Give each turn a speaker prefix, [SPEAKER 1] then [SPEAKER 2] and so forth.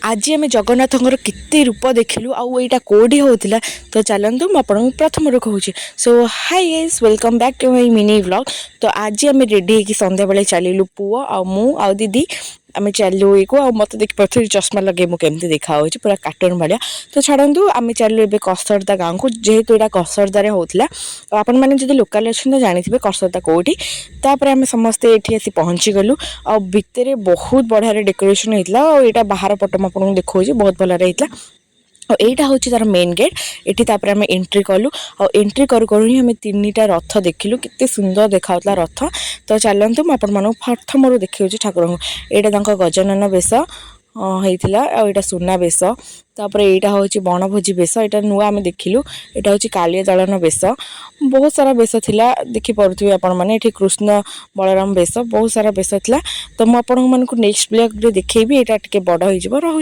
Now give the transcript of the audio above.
[SPEAKER 1] आज आम जगन्नाथ केते रूप देखिलु आउ यहाँ कौटी होता तो चलतु मुझे प्रथम कहूँ। So hi guys, welcome back to my mini vlog. तो आज आम रेडी होगी संध्या बेले चलू पुओ आ मु आ दीदी आम चलू को मत देख पारे चश्मा लगे मुझे देखा पूरा कार्टून भाया। तो छाड़ू आम चलू ए कसरदा गाँव को, जेहेतु यहाँ कसरदार होता आपण मैंने जो लोकाल अच्छे तो जानते कसरदा कौटी। तापर आम समस्ते ये आसी पहुँची गलु आ भितर बहुत बढ़िया डेकोरेशन होता है। यहाँ बाहर पट आपको देखा बहुत भल होता। और यहाँ हूँ तार मेन गेट ये आम एंट्री कलु और एंट्री करूँ ही आम 3टा रथ देखिलु केते सुंदर देखा रथ। तो चलतु मुझे प्रथम देखा ठाकुर को यहाँ गजानन बेश होता है सुना बेश। तापर यहाँ हूँ बनभोजी बेश यहाँ नुआ आम देखिलु। यहाँ हूँ कालिया दलन बेश बहुत सारा बेश थिला देखिपे आपण मैंने कृष्ण बलराम बेश बहुत सारा बेश थिला। तो मुझे नेक्स्ट ब्लॉग देखी यहाँ टे बड़ हो।